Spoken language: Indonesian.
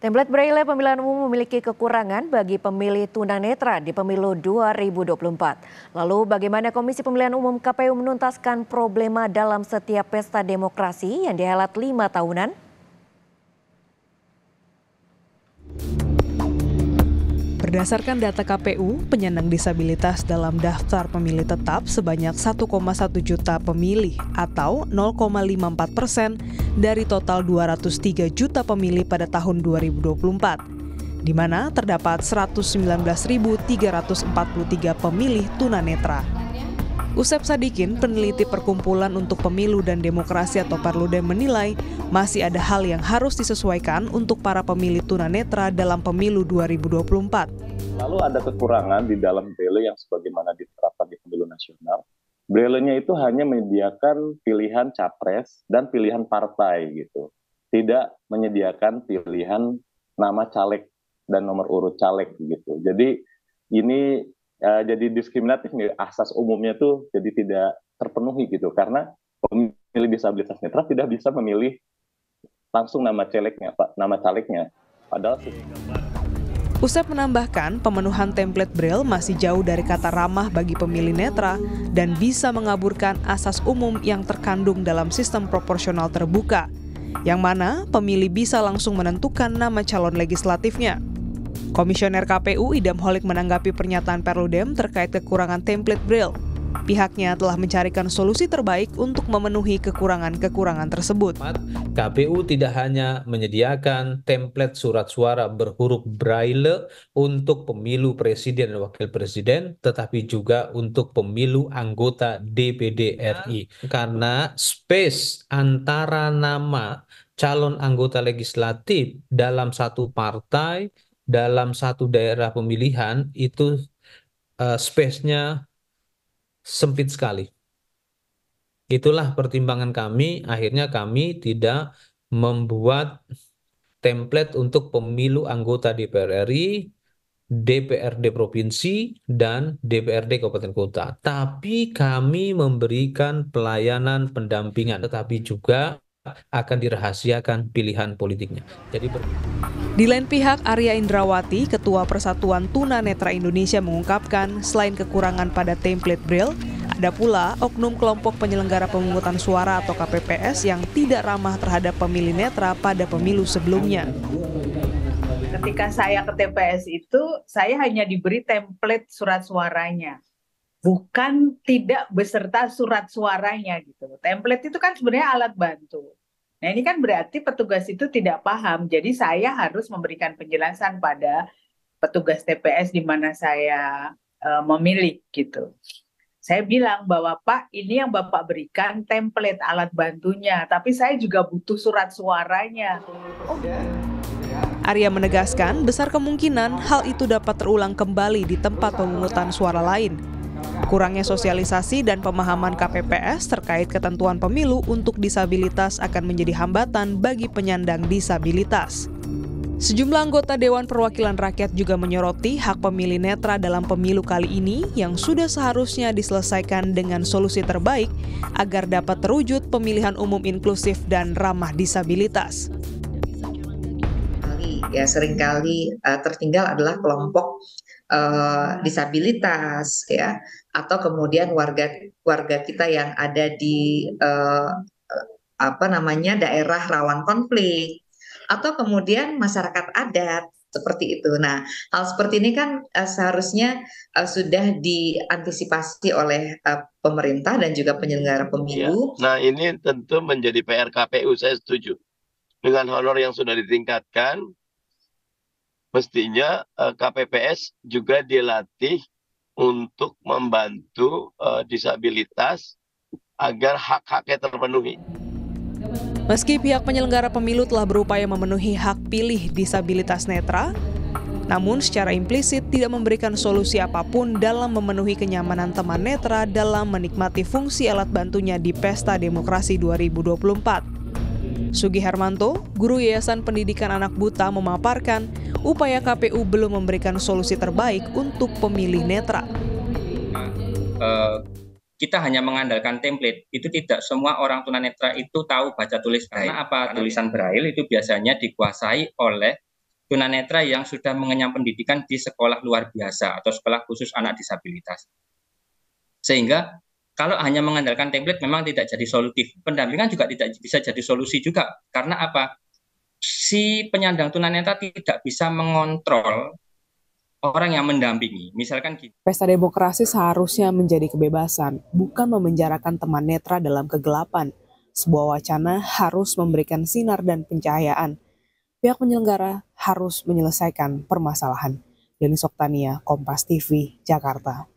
Template Braille pemilihan umum memiliki kekurangan bagi pemilih tunanetra di pemilu 2024. Lalu bagaimana Komisi Pemilihan Umum KPU menuntaskan problema dalam setiap pesta demokrasi yang dihelat 5 tahunan? Berdasarkan data KPU, penyandang disabilitas dalam daftar pemilih tetap sebanyak 1,1 juta pemilih atau 0,54% dari total 203 juta pemilih pada tahun 2024, di mana terdapat 119.343 pemilih tunanetra. Usep Sadikin, peneliti Perkumpulan untuk Pemilu dan Demokrasi atau Perludem menilai masih ada hal yang harus disesuaikan untuk para pemilih tunanetra dalam pemilu 2024. Lalu ada kekurangan di dalam Braille yang sebagaimana diterapkan di pemilu nasional. Braille-nya itu hanya menyediakan pilihan capres dan pilihan partai gitu. Tidak menyediakan pilihan nama caleg dan nomor urut caleg gitu. Jadi ini jadi diskriminatif nih, asas umumnya tuh jadi tidak terpenuhi gitu, karena pemilih disabilitas netra tidak bisa memilih langsung nama calegnya. Padahal Usep menambahkan pemenuhan template Braille masih jauh dari kata ramah bagi pemilih netra dan bisa mengaburkan asas umum yang terkandung dalam sistem proporsional terbuka, yang mana pemilih bisa langsung menentukan nama calon legislatifnya. Komisioner KPU Idam Holik menanggapi pernyataan Perludem terkait kekurangan template Braille. Pihaknya telah mencarikan solusi terbaik untuk memenuhi kekurangan-kekurangan tersebut. KPU tidak hanya menyediakan template surat suara berhuruf Braille untuk pemilu presiden dan wakil presiden, tetapi juga untuk pemilu anggota DPD RI. Karena space antara nama calon anggota legislatif dalam satu partai, dalam satu daerah pemilihan itu space-nya sempit sekali. Itulah pertimbangan kami, akhirnya kami tidak membuat template untuk pemilu anggota DPR RI, DPRD Provinsi, dan DPRD Kabupaten Kota. Tapi kami memberikan pelayanan pendampingan, tetapi juga akan dirahasiakan pilihan politiknya. Di lain pihak, Arya Indrawati, Ketua Persatuan Tunanetra Indonesia mengungkapkan selain kekurangan pada template Braille, ada pula oknum kelompok penyelenggara pemungutan suara atau KPPS yang tidak ramah terhadap pemilih netra pada pemilu sebelumnya. Ketika saya ke TPS itu, saya hanya diberi template surat suaranya, bukan tidak beserta surat suaranya gitu. Template itu kan sebenarnya alat bantu. Nah ini kan berarti petugas itu tidak paham, jadi saya harus memberikan penjelasan pada petugas TPS di mana saya memilih gitu. Saya bilang bahwa Pak, ini yang Bapak berikan template alat bantunya, tapi saya juga butuh surat suaranya. Arya menegaskan besar kemungkinan hal itu dapat terulang kembali di tempat pemungutan suara lain. Kurangnya sosialisasi dan pemahaman KPPS terkait ketentuan pemilu untuk disabilitas akan menjadi hambatan bagi penyandang disabilitas. Sejumlah anggota Dewan Perwakilan Rakyat juga menyoroti hak pemilih netra dalam pemilu kali ini yang sudah seharusnya diselesaikan dengan solusi terbaik agar dapat terwujud pemilihan umum inklusif dan ramah disabilitas. Ya seringkali tertinggal adalah kelompok disabilitas ya, atau kemudian warga kita yang ada di daerah rawan konflik, atau kemudian masyarakat adat seperti itu. Nah, hal seperti ini kan seharusnya sudah diantisipasi oleh pemerintah dan juga penyelenggara pemilu. Nah, ini tentu menjadi PR KPU, saya setuju. Dengan honor yang sudah ditingkatkan, mestinya KPPS juga dilatih untuk membantu disabilitas agar hak-haknya terpenuhi. Meski pihak penyelenggara pemilu telah berupaya memenuhi hak pilih disabilitas netra, namun secara implisit tidak memberikan solusi apapun dalam memenuhi kenyamanan teman netra dalam menikmati fungsi alat bantunya di Pesta Demokrasi 2024. Sugi Hermanto, guru Yayasan Pendidikan Anak Buta, memaparkan upaya KPU belum memberikan solusi terbaik untuk pemilih netra. Kita hanya mengandalkan template, itu tidak semua orang tunanetra itu tahu baca tulis Braille. Karena apa? Tulisan Braille itu biasanya dikuasai oleh tunanetra yang sudah mengenyam pendidikan di sekolah luar biasa atau sekolah khusus anak disabilitas. Sehingga kalau hanya mengandalkan template memang tidak jadi solutif. Pendampingan juga tidak bisa jadi solusi juga. Karena apa? Si penyandang tunanetra tidak bisa mengontrol orang yang mendampingi. Misalkan gitu. Pesta demokrasi seharusnya menjadi kebebasan, bukan memenjarakan teman netra dalam kegelapan. Sebuah wacana harus memberikan sinar dan pencahayaan. Pihak penyelenggara harus menyelesaikan permasalahan. Leni Soktania, Kompas TV, Jakarta.